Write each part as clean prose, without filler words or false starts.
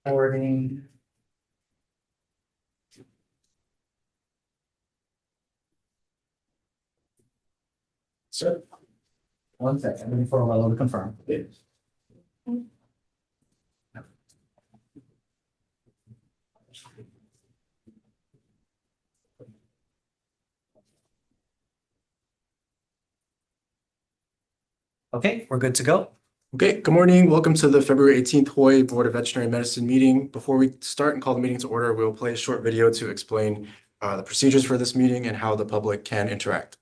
Recording. So, one second, let me for a while to confirm. Okay, we're good to go. Okay, good morning. Welcome to the February 18th Hawaii Board of Veterinary Medicine meeting. Before we start and call the meeting to order, we'll play a short video to explain the procedures for this meeting and how the public can interact.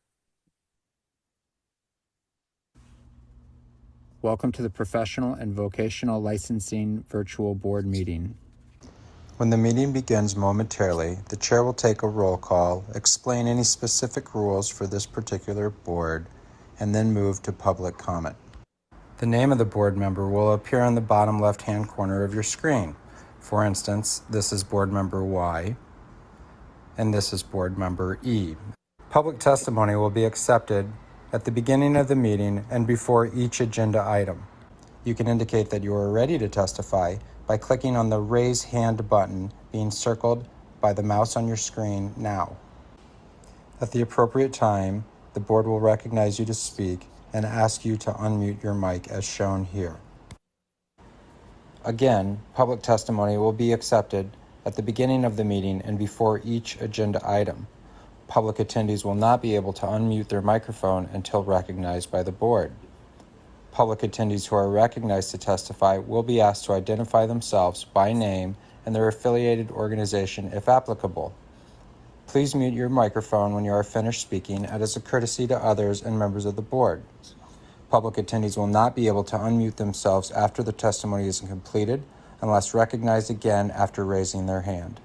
Welcome to the Professional and Vocational Licensing Virtual Board Meeting. When the meeting begins momentarily, the chair will take a roll call, explain any specific rules for this particular board, and then move to public comment. The name of the board member will appear on the bottom left-hand corner of your screen. For instance, this is board member Y, and this is board member E. Public testimony will be accepted at the beginning of the meeting and before each agenda item. You can indicate that you are ready to testify by clicking on the Raise Hand button being circled by the mouse on your screen now. At the appropriate time, the board will recognize you to speak and ask you to unmute your mic as shown here. Again, public testimony will be accepted at the beginning of the meeting and before each agenda item. Public attendees will not be able to unmute their microphone until recognized by the board. Public attendees who are recognized to testify will be asked to identify themselves by name and their affiliated organization if applicable. Please mute your microphone when you are finished speaking, as a courtesy to others and members of the board. Public attendees will not be able to unmute themselves after the testimony is completed unless recognized again after raising their hand.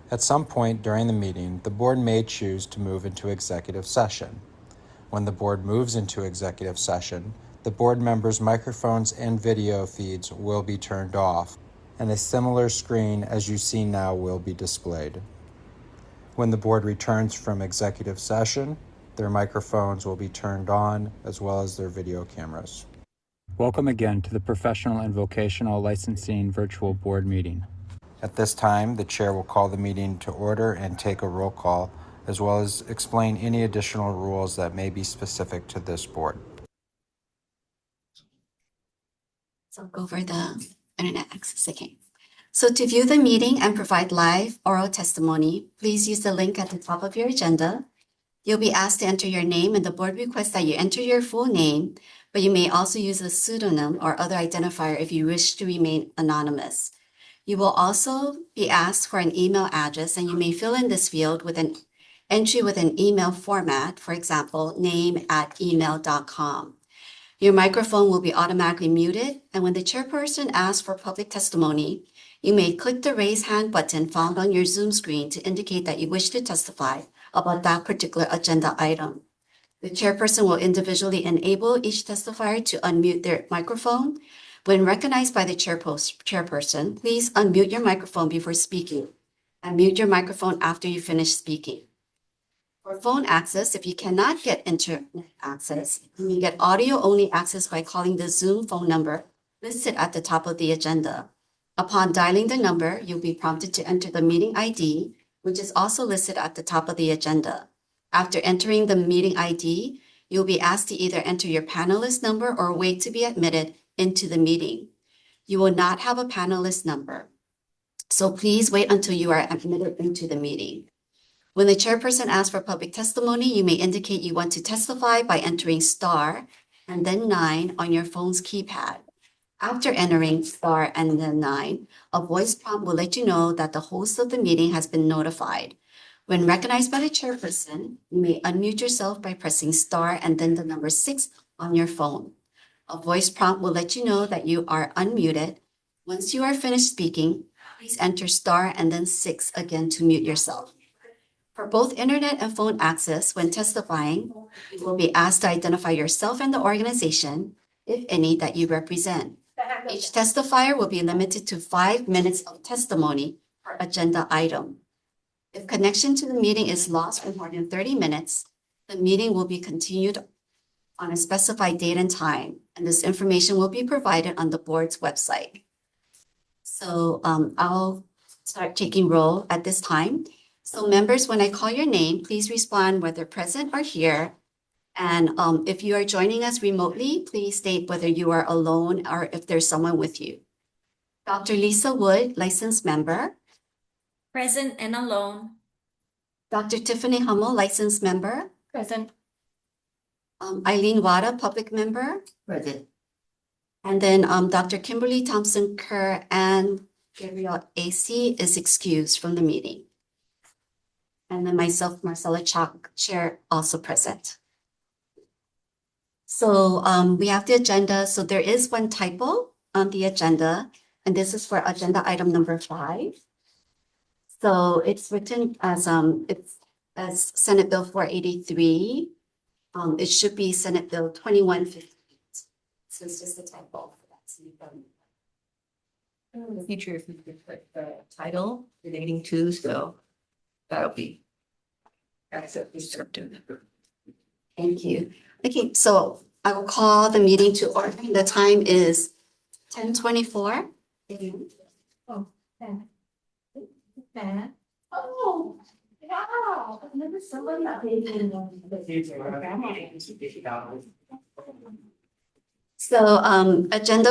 At some point during the meeting, the board may choose to move into executive session. When the board moves into executive session, the board members' microphones and video feeds will be turned off, and a similar screen as you see now will be displayed. When the board returns from executive session, their microphones will be turned on as well as their video cameras. Welcome again to the Professional and Vocational Licensing Virtual Board Meeting. At this time, the chair will call the meeting to order and take a roll call, as well as explain any additional rules that may be specific to this board. So I'll go over the internet access again. So to view the meeting and provide live oral testimony, please use the link at the top of your agenda. You'll be asked to enter your name, and the board requests that you enter your full name, but you may also use a pseudonym or other identifier if you wish to remain anonymous. You will also be asked for an email address, and you may fill in this field with an entry with an email format, for example, name@email.com. Your microphone will be automatically muted, and when the chairperson asks for public testimony, you may click the raise hand button found on your Zoom screen to indicate that you wish to testify about that particular agenda item. The chairperson will individually enable each testifier to unmute their microphone. When recognized by the chairperson, please unmute your microphone before speaking and mute your microphone after you finish speaking. For phone access, if you cannot get internet access, you may get audio-only access by calling the Zoom phone number listed at the top of the agenda. Upon dialing the number, you'll be prompted to enter the meeting ID, which is also listed at the top of the agenda. After entering the meeting ID, you'll be asked to either enter your panelist number or wait to be admitted into the meeting. You will not have a panelist number, so please wait until you are admitted into the meeting. When the chairperson asks for public testimony, you may indicate you want to testify by entering star and then 9 on your phone's keypad. After entering star and then 9, a voice prompt will let you know that the host of the meeting has been notified. When recognized by the chairperson, you may unmute yourself by pressing star and then the number 6 on your phone. A voice prompt will let you know that you are unmuted. Once you are finished speaking, please enter star and then 6 again to mute yourself. For both internet and phone access, when testifying, you will be asked to identify yourself and the organization, if any, that you represent. Each testifier will be limited to 5 minutes of testimony per agenda item. If connection to the meeting is lost for more than 30 minutes, the meeting will be continued on a specified date and time, and this information will be provided on the board's website. So I'll start taking roll at this time. So members, when I call your name, please respond whether present or here. And if you are joining us remotely, please state whether you are alone or if there's someone with you. Dr. Lisa Wood, licensed member. Present and alone. Dr. Tiffany Hummel, licensed member. Present. Eileen Wada, public member. Present. And then Dr. Kimberly Thompson Kerr and Gabrielle AC is excused from the meeting. And then myself, Marcella Chalk, chair, also present. So we have the agenda. So there is one typo on the agenda, and this is for agenda item number 5. So it's written as Senate Bill 483. It should be Senate Bill 2158. So it's just a typo. In the future, if we could put the title relating to, so that'll be. That's it, descriptive. Thank you. Okay, so I will call the meeting to order. The time is 10:24. Oh, wow. Never somebody So agenda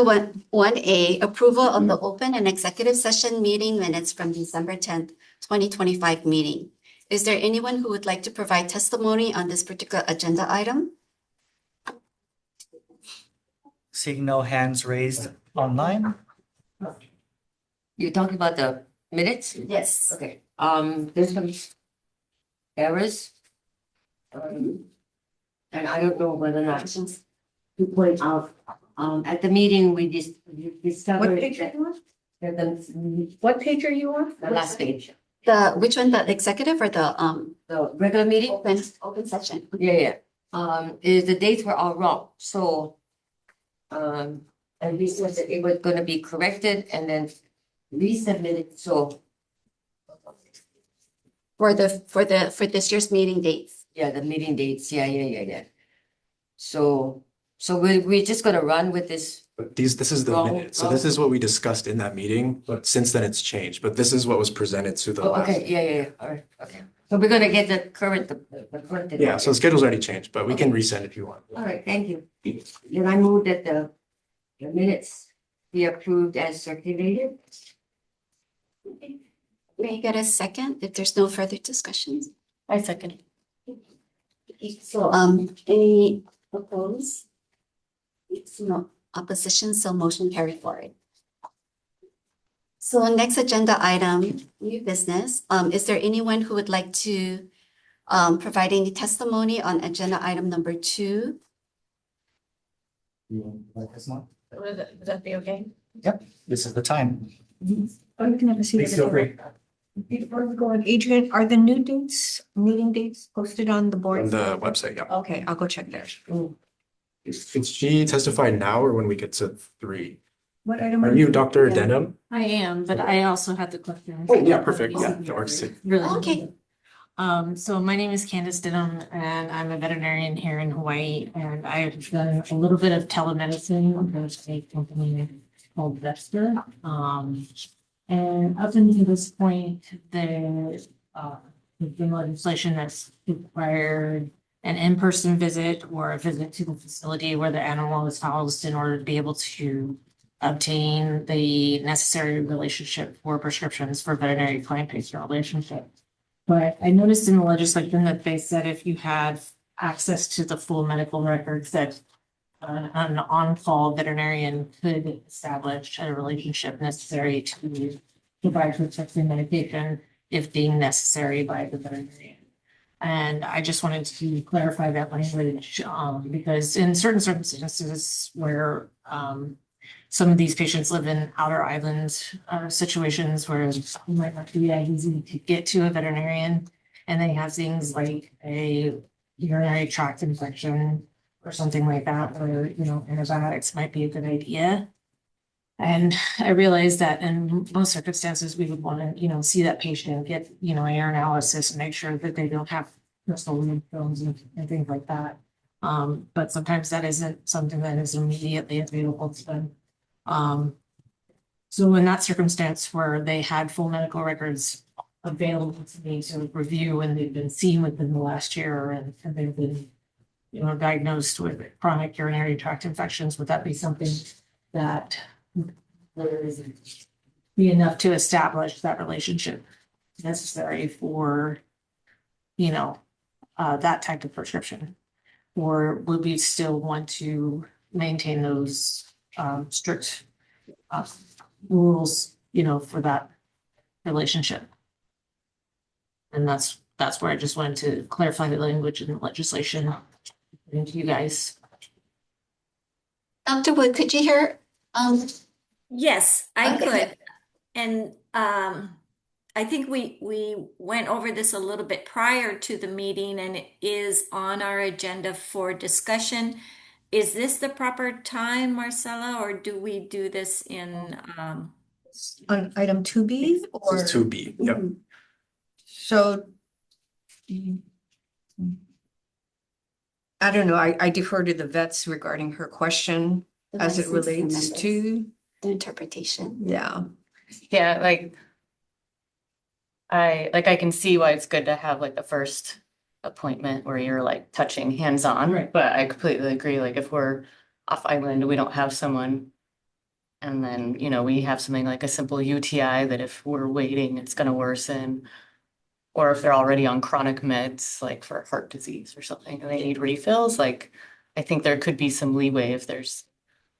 1A, approval of the open and executive session meeting minutes from December 10th, 2025 meeting. Is there anyone who would like to provide testimony on this particular agenda item? Seeing no hands raised online. You're talking about the minutes? Yes. Okay, there's some errors. And I don't know whether or not to point out, at the meeting, we discovered. What page are that- you on? that the, What page are you on? the last page, Which one, the executive or the the regular meeting, open session? yeah, is the dates were all wrong, so. And we said that it was gonna be corrected and then resubmitted, so, For this year's meeting dates. yeah, the meeting dates, yeah. So we're just gonna run with this. But this is the Wrong, minute. So this is what we discussed in that meeting, but since then it's changed. But this is what was presented to the Oh, last. okay, yeah, all right, okay. So we're gonna get the current, the current. Yeah, so the schedule's already changed, but we can resend if you want. All right, thank you. Then I move that the minutes be approved as circulated. May I get a second if there's no further discussions? I second. So, any opposed? It's no opposition, so motion carried forward. So next agenda item, new business. Is there anyone who would like to provide any testimony on agenda item number 2? You like this one? Would that be okay? This is the time. Oh, you can have a seat. Please feel free. Before we go on, Adrian, are the new dates, meeting dates posted on the board? On the website, yeah. Okay, I'll go check there. Is she testified now or when we get to 3? What item? Are you Dr. Yeah. Denham? I am, but I also had the question. Oh, yeah, perfect. Yeah, that works too. Really. Okay. So my name is Candace Denham and I'm a veterinarian here in Hawaii and I've done a little bit of telemedicine. There's a company called Vesta. And up until this point, there's been legislation that's required an in-person visit or a visit to the facility where the animal is housed in order to be able to obtain the necessary relationship for prescriptions for veterinary client-patient relationship. But I noticed in the legislation that they said if you had access to the full medical records that an on-call veterinarian could establish a relationship necessary to provide prescription medication if deemed necessary by the veterinarian. And I just wanted to clarify that language because in certain circumstances where some of these patients live in outer islands situations where it might not be that easy to get to a veterinarian and they have things like a urinary tract infection or something like that where, you know, antibiotics might be a good idea. And I realized that in most circumstances, we would want to, you know, see that patient, get, you know, air analysis and make sure that they don't have crystal lymph nodes and things like that. But sometimes that isn't something that is immediately available to them. So in that circumstance where they had full medical records available to me to review and they've been seen within the last year and they've been, diagnosed with chronic urinary tract infections, would that be something that would be enough to establish that relationship necessary for, that type of prescription? Or would we still want to maintain those strict rules, for that relationship? And that's where I just wanted to clarify the language in the legislation into you guys. Dr. Wood, could you hear? Yes, I Okay. could. And I think we went over this a little bit prior to the meeting, and it is on our agenda for discussion. Is this the proper time, Marcella, or do we do this in On item 2B or? This is 2B, yep. So. I don't know, I defer to the vets regarding her question as it relates to, The interpretation. yeah. Yeah, I can see why it's good to have like the first appointment where you're like touching hands-on, Right. but I completely agree, like if we're off island, we don't have someone. And then, we have something like a simple UTI that if we're waiting, it's gonna worsen. Or if they're already on chronic meds, like for heart disease or something, and they need refills, like I think there could be some leeway if there's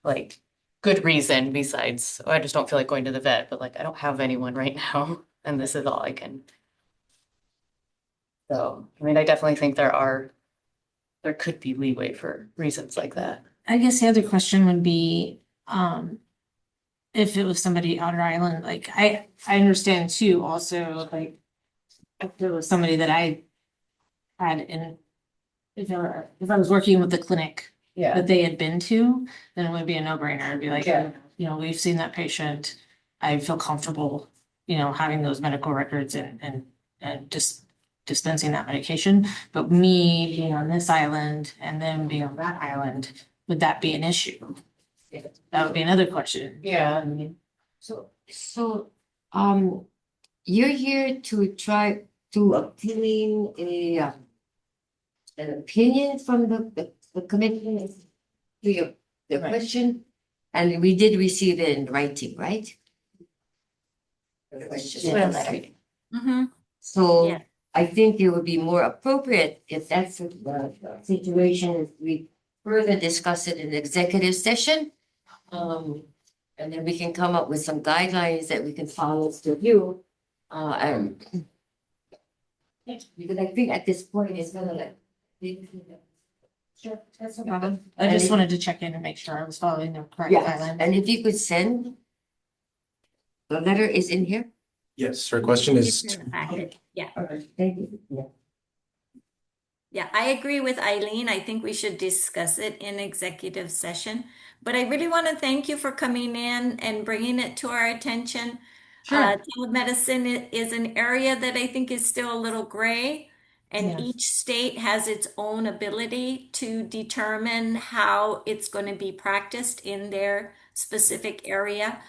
like good reason besides, I just don't feel like going to the vet, but like I don't have anyone right now and this is all I can. So, I definitely think there could be leeway for reasons like that. I guess the other question would be, if it was somebody outer island, like I understand too, also like if there was somebody that I had in, if I was working with the clinic Yeah. that they had been to, then it would be a no-brainer. It'd be like, Yeah. we've seen that patient. I feel comfortable, having those medical records and just dispensing that medication. But me being on this island and them being on that island, would that be an issue? That would be another question. Yeah. So, you're here to try to obtain an opinion from the commission to the Right. question, and we did receive it in writing, right? The question. Yes. mhm. So Yeah. I think it would be more appropriate if that's the situation, if we further discuss it in executive session. And then we can come up with some guidelines that we can follow to you. And because I think at this point it's gonna like. Sure, that's no problem. I just wanted to check in and make sure I was following the correct Yeah, guidelines. and if you could send. The letter is in here? Yes, her question It's is, in the packet. Yeah. Thank you. Yeah, I agree with Eileen. I think we should discuss it in executive session. But I really want to thank you for coming in and bringing it to our attention. Telemedicine is an area that I think is still a little gray, and Yes. each state has its own ability to determine how it's going to be practiced in their specific area.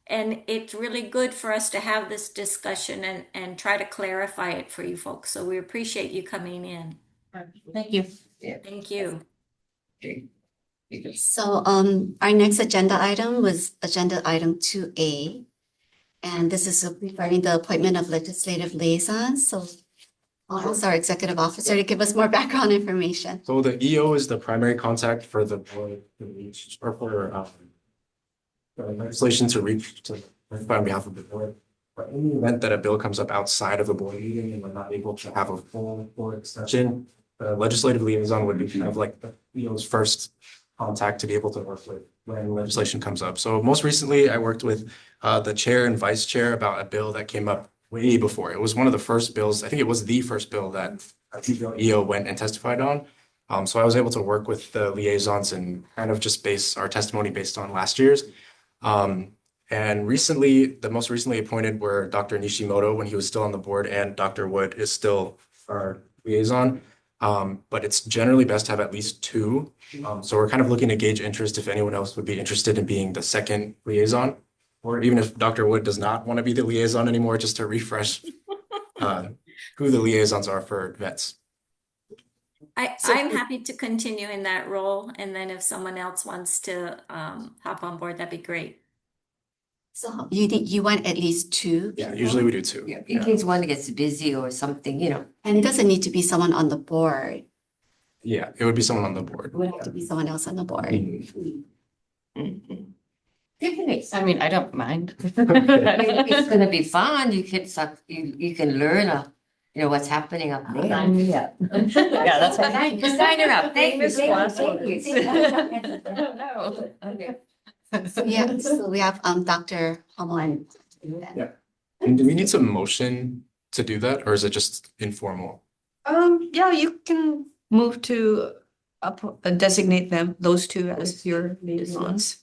And it's really good for us to have this discussion and try to clarify it for you folks. So we appreciate you coming in. Thank you. Thank you. So our next agenda item was agenda item 2A. And this is regarding the appointment of legislative liaisons. So I'll ask our executive officer to give us more background information. so the EO is the primary contact for the board to reach, or for legislation to reach to on behalf of the board. But in the event that a bill comes up outside of a board meeting and we're not able to have a full board session, the legislative liaison would be kind of like the EO's first contact to be able to work with when legislation comes up. So most recently, I worked with the chair and vice chair about a bill that came up way before. It was one of the first bills. I think it was the first bill that EO went and testified on. So I was able to work with the liaisons and kind of just base our testimony based on last year's. And recently, the most recently appointed were Dr. Nishimoto when he was still on the board, and Dr. Wood is still our liaison. But it's generally best to have at least two. So we're kind of looking to gauge interest if anyone else would be interested in being the second liaison or even if Dr. Wood does not want to be the liaison anymore, just to refresh who the liaisons are for vets. I'm happy to continue in that role, and then if someone else wants to hop on board, that'd be great. So you want at least two Yeah, people? usually we do two. Yeah, in case one gets busy or something, you know. And it doesn't need to be someone on the board. Yeah, it would be someone on the board. It would have to be someone else on the board. Mhm. Tiffany, I mean, I don't mind. it's gonna be fun. You can you can learn, you know, what's happening up there. Sign me up. Yeah, that's fine. Just sign her up. Thank you. Famous Thank you. last Thank you. No. Okay. So yeah, so we have Dr. Hummel and Yeah. And do we need some motion to do that, or is it just informal? Yeah, you can move to designate them, those two as your liaisons.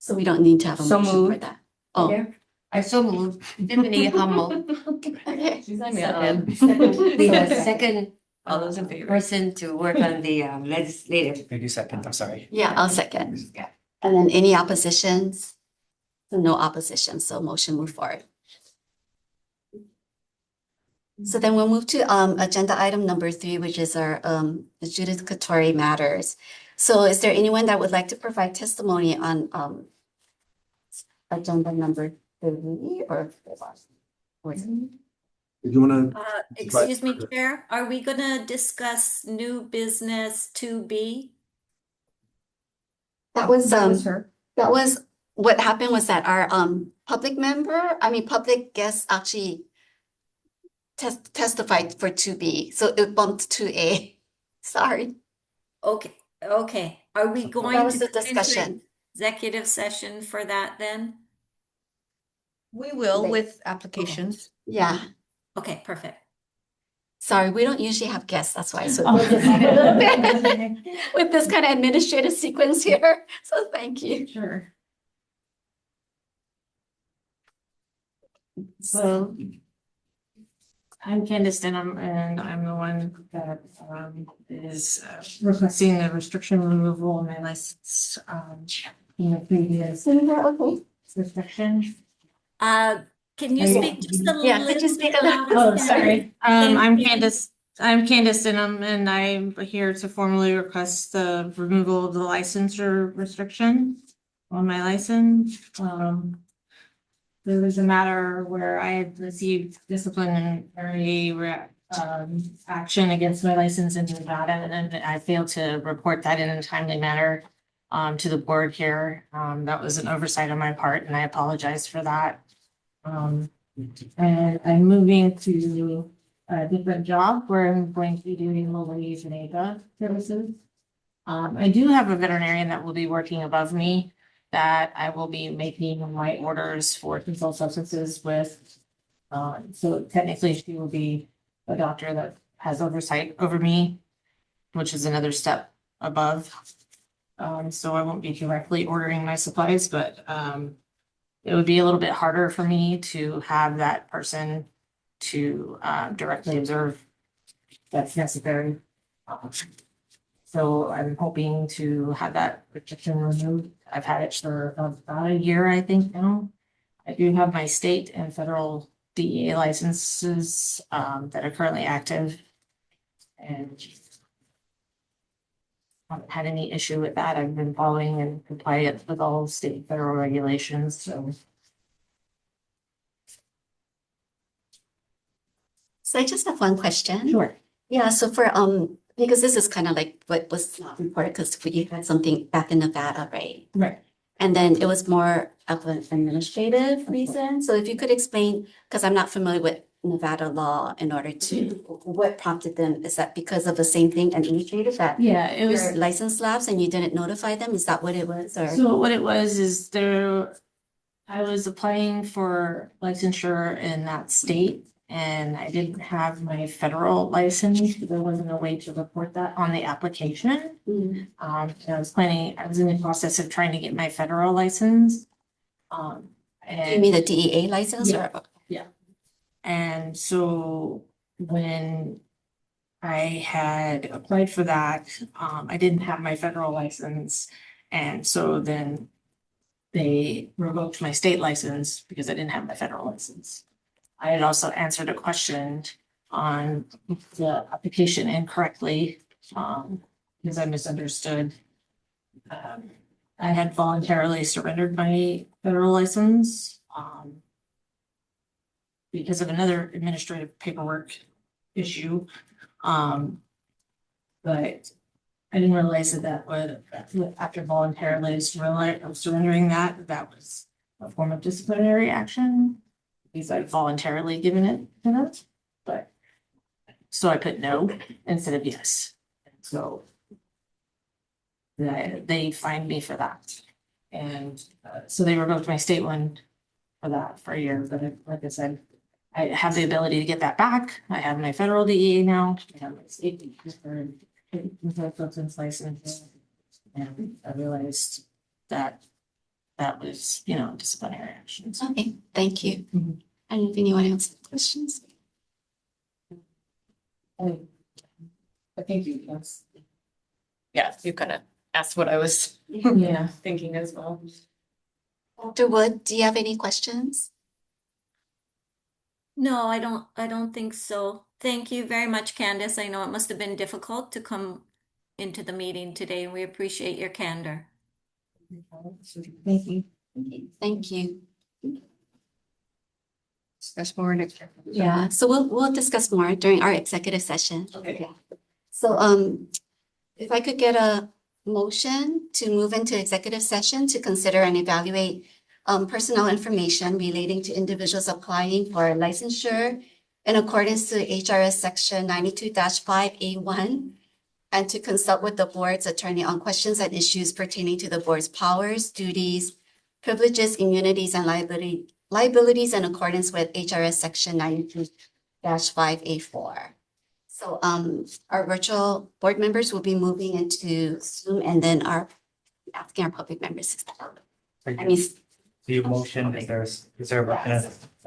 so we don't need to have a So motion for moved. that. Oh, Yeah. I so moved. Tiffany Hummel. okay. Sign me So, up. the second All those in favor? person to work on the legislative. Maybe second, I'm sorry. Yeah, I'll second. And then any oppositions? No opposition, so motion move forward. So then we'll move to agenda item number 3, which is our adjudicatory matters. So is there anyone that would like to provide testimony on agenda number 3 or 4? Or is it- Did you want to? Excuse me, Chair, are we gonna discuss new business 2B? That was her. that was what happened was that our public guest actually testified for 2B, so it bumped to A. Sorry. Okay. Are we going That was to the go into discussion. executive session for that then? We will with applications. Yeah. Okay, perfect. Sorry, we don't usually have guests, that's why. So Oh. with this kind of administrative sequence here, so thank you. Sure. So I'm Candace Denham, and I'm the one that is requesting the restriction removal of my license in the previous okay. restriction. Can you speak just a Yeah, little could you speak bit a little? louder? Oh, sorry. Thank I'm you. Candace Denham, and I'm here to formally request the removal of the licensure restriction on my license. There was a matter where I had received disciplinary action against my license in Nevada, and I failed to report that in a timely manner to the board here. That was an oversight on my part, and I apologize for that. And I'm moving to a different job where I'm going to be doing mobile euthanasia services. I do have a veterinarian that will be working above me that I will be making my orders for controlled substances with. So technically she will be a doctor that has oversight over me, which is another step above. So I won't be directly ordering my supplies, but it would be a little bit harder for me to have that person to directly observe that's necessary. So I'm hoping to have that restriction removed. I've had it for about a year, I think now. I do have my state and federal DEA licenses that are currently active. And I haven't had any issue with that. I've been following and compliant with all state and federal regulations, so. So I just have one question. Sure. Yeah, so for because this is kind of like what was not reported because we had something back in Nevada, right? Right. And then it was more of an administrative reason. So if you could explain, because I'm not familiar with Nevada law in order to, what prompted them? Is that because of the same thing administrative that Yeah, it was. your license lapsed and you didn't notify them? Is that what it was or? So what it was is I was applying for licensure in that state and I didn't have my federal license. There wasn't a way to report that on the application. Mm. And I was in the process of trying to get my federal license. Do you And mean the DEA license or? And so when I had applied for that, I didn't have my federal license. And so then they revoked my state license because I didn't have my federal license. I had also answered a question on the application incorrectly, because I misunderstood. I had voluntarily surrendered my federal license, because of another administrative paperwork issue. But I didn't realize that would, after voluntarily surrendering that was a form of disciplinary action. Because I'd voluntarily given it to them, but, so I put no instead of yes. So they fined me for that. And so they revoked my state one for that for a year, but like I said, I have the ability to get that back. I have my federal DEA now. I have my state substance license. And I realized that that was, disciplinary actions. Okay, thank you. Mhm. I don't know if anyone else has questions. I think you, yes. Yeah, you kind of asked what I was Yeah. thinking as well. Dr. Wood, do you have any questions? No, I don't think so. Thank you very much, Candace. I know it must have been difficult to come into the meeting today, and we appreciate your candor. Thank you. Okay, thank you. Discuss more next. Yeah, so we'll discuss more during our executive session. Okay. Yeah. So if I could get a motion to move into executive session to consider and evaluate personnel information relating to individuals applying for licensure in accordance to HRS section 92-5A1 and to consult with the board's attorney on questions and issues pertaining to the board's powers, duties, privileges, immunities, and liabilities in accordance with HRS section 92-5A4. So our virtual board members will be moving into Zoom and then asking our public members to step out. I mean, Do you motion, is there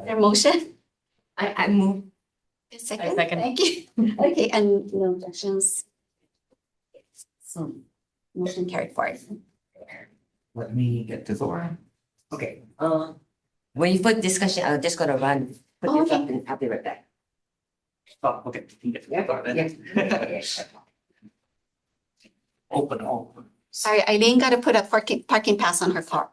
their motion? I move. A second? second. Thank you. Okay, and no objections. So motion carried forward. let me get to the one. Okay, when you put discussion, I'm just gonna run. Put Oh, this up okay. and I'll be right back. Oh, okay. Yeah. Open. Sorry, Eileen got to put a parking pass on her car.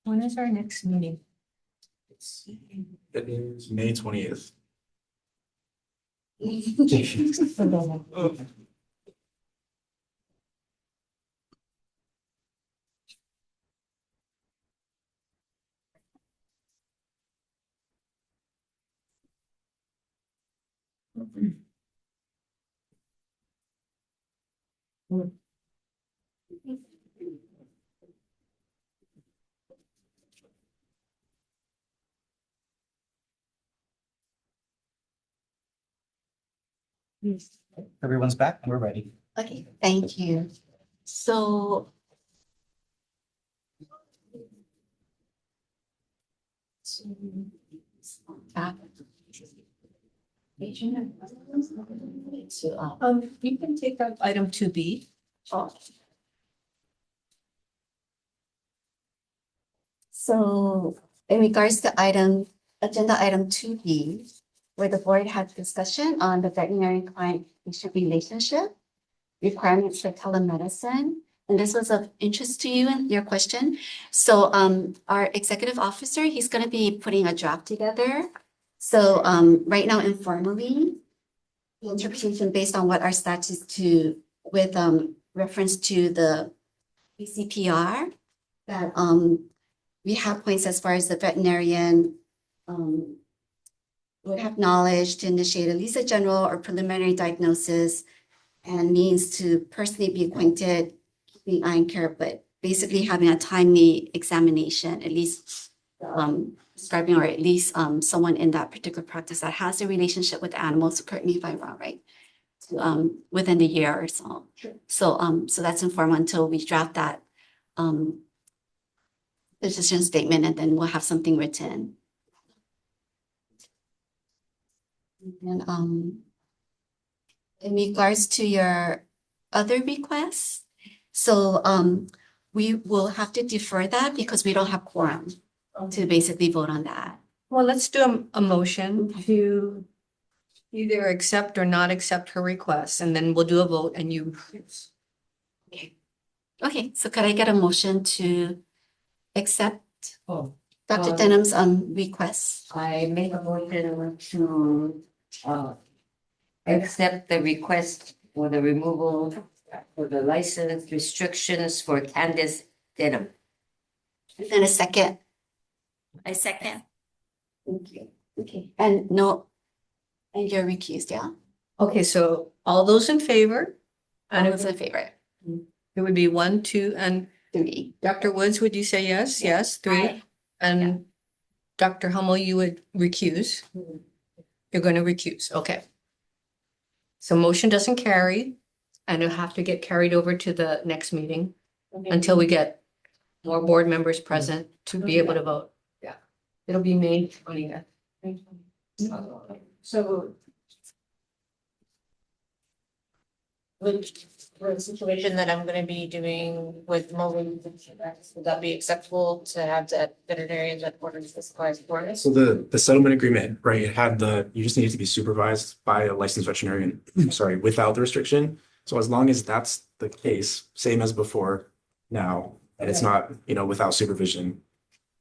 When is our next meeting? It is May 20th. Everyone's back and we're ready. Okay, thank you. So. Back. You can take up item 2B. So in regards to agenda item 2B, where the board had discussion on the veterinary client patient relationship, requirements for telemedicine, and this was of interest to you and your question. So our executive officer, he's going to be putting a draft together. So right now informally, the interpretation based on what our statutes with reference to the BCPR, that we have points as far as the veterinarian would have knowledge to initiate at least a general or preliminary diagnosis and means to personally be acquainted, keeping eye and care, but basically having a timely examination, at least describing, or at least someone in that particular practice that has a relationship with animals, correct me if I'm wrong, right? Within the year or so. Sure. So that's informal until we draft that decision statement, and then we'll have something written. And in regards to your other requests, so we will have to defer that because we don't have quorum to basically vote on that. Well, let's do a motion to either accept or not accept her request, and then we'll do a vote and you. Okay, so could I get a motion to accept Oh, Dr. Um, Denham's request? I make a motion to accept the request for the removal for the license restrictions for Candace Denham. And then a second. I second. Thank you. Okay, and you're recused, yeah? Okay, so all those in favor? And And it was a favorite. it would be 1, 2, and 3. Dr. Woods, would you say yes? Yes, 3. Aye. And Dr. Hummel, you would recuse? You're going to recuse, okay. So motion doesn't carry, and it'll have to get carried over to the next meeting until we get more board members present to be able to vote. Yeah, it'll be May 20th. So. With the situation that I'm gonna be doing with mobile, would that be acceptable to have that veterinarian that orders the supplies for us? So the settlement agreement, right, it had you just needed to be supervised by a licensed veterinarian, sorry, without the restriction. So as long as that's the case, same as before now, and it's not, without supervision,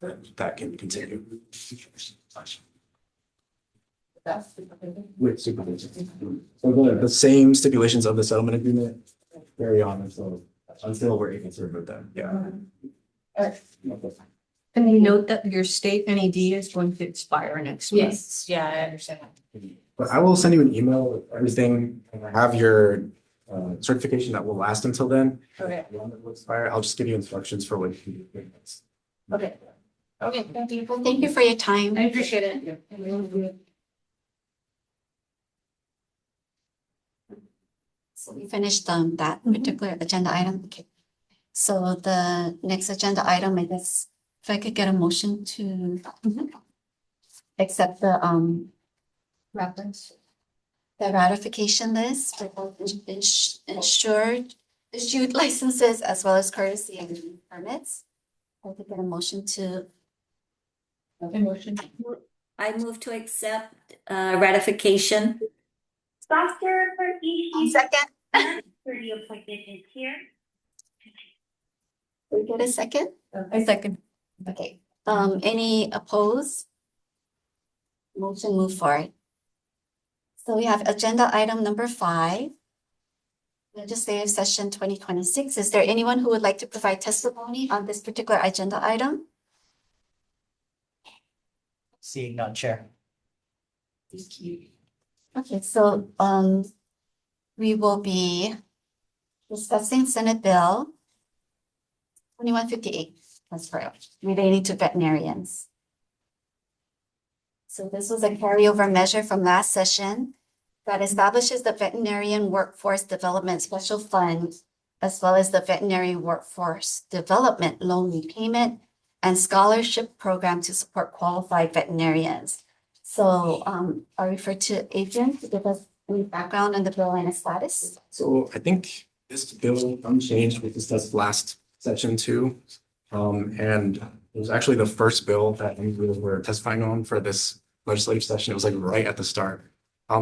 that can continue. With supervision. So the same stipulations of the settlement agreement carry on until we're able to remove them, yeah. And you note that your state NED is going to expire next month. Yes, yeah, I understand. But I will send you an email with everything, and I have your certification that will last until then. Okay. When it will expire, I'll just give you instructions for when. Okay. Okay, thank you. Well, thank you for your time. I appreciate it. So we finished that particular agenda item. Okay. So the next agenda item, I guess, if I could get a motion to accept the Reference. the ratification list for both issued licenses as well as courtesy and permits. I could get a motion to. I move to accept ratification. Dr. Ishi, Second. for the appointment is here. We get a second? I second. Okay, any opposed? Motion move forward. So we have agenda item number 5. Legislative session 2026. Is there anyone who would like to provide testimony on this particular agenda item? Seeing none, Chair. Thank you. Okay, so we will be discussing Senate Bill 2158, that's correct, relating to veterinarians. So this was a carryover measure from last session that establishes the Veterinarian Workforce Development Special Fund, as well as the Veterinary Workforce Development Loan Repayment and Scholarship Program to support qualified veterinarians. So I refer to Adrian to give us any background on the bill and its status. So I think this bill unchanged we discussed last session too. And it was actually the first bill that we were testifying on for this legislative session. It was like right at the start.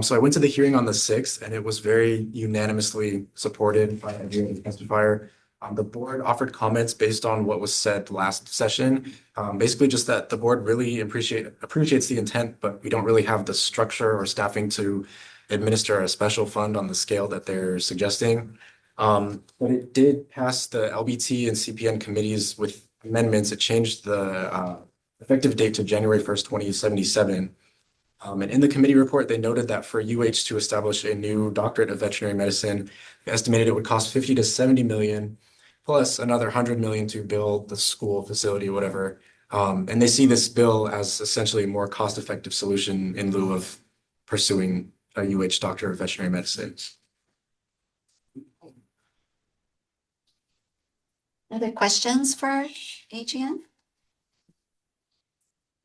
So I went to the hearing on the 6th and it was very unanimously supported by every testifier. The board offered comments based on what was said last session. Basically just that the board really appreciates the intent, but we don't really have the structure or staffing to administer a special fund on the scale that they're suggesting. But it did pass the LBT and CPN committees with amendments. It changed the effective date to January 1st, 2077. And in the committee report, they noted that for UH to establish a new doctorate of veterinary medicine, they estimated it would cost 50 to 70 million, plus another 100 million to build the school facility, whatever. And they see this bill as essentially a more cost-effective solution in lieu of pursuing a UH doctor of veterinary medicine. Other questions for Adrian?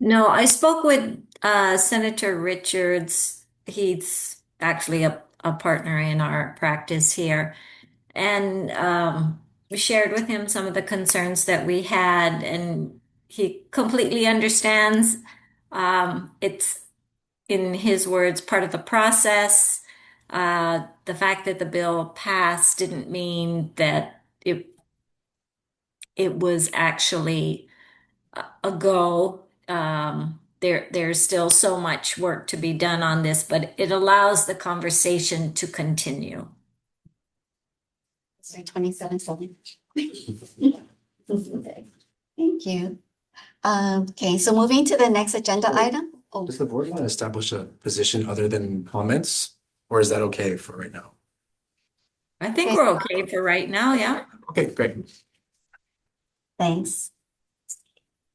No, I spoke with Senator Richards. He's actually a partner in our practice here. And we shared with him some of the concerns that we had, and he completely understands. It's, in his words, part of the process. The fact that the bill passed didn't mean that it was actually a go. There's still so much work to be done on this, but it allows the conversation to continue. Sorry, 27-7. Thank you. Okay, so moving to the next agenda item. Oh, Does the board want to establish a position other than comments, or is that okay for right now? I think we're okay for right now, yeah. Okay, great. thanks.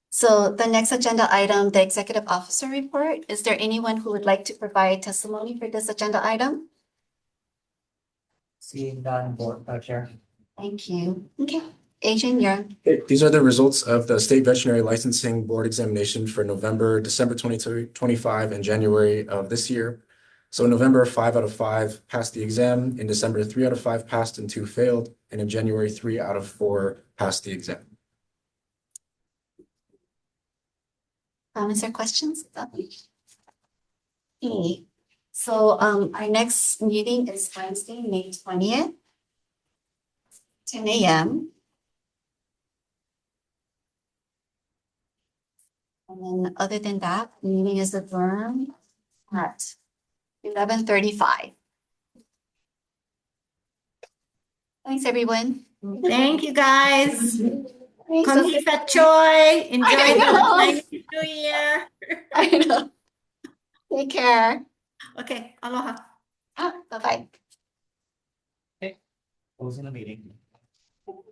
So the next agenda item, the executive officer report. Is there anyone who would like to provide testimony for this agenda item? Seeing none, Board Chair. Thank you. Okay, Adrian, you're. Okay, these are the results of the State Veterinary Licensing Board examination for November, December 2025, and January of this year. So in November, 5 out of 5 passed the exam. In December, 3 out of 5 passed and 2 failed. And in January, 3 out of 4 passed the exam. Comments or questions? Okay, so our next meeting is Wednesday, May 20th, 10 a.m. And then other than that, the meeting is adjourned at 11:35. Thanks, everyone. Thank you, guys. Thanks. Konnichiwa Choi. Enjoy I the know. Chinese New Year. I know. Take care. Okay, aloha. Bye-bye. Closing the meeting.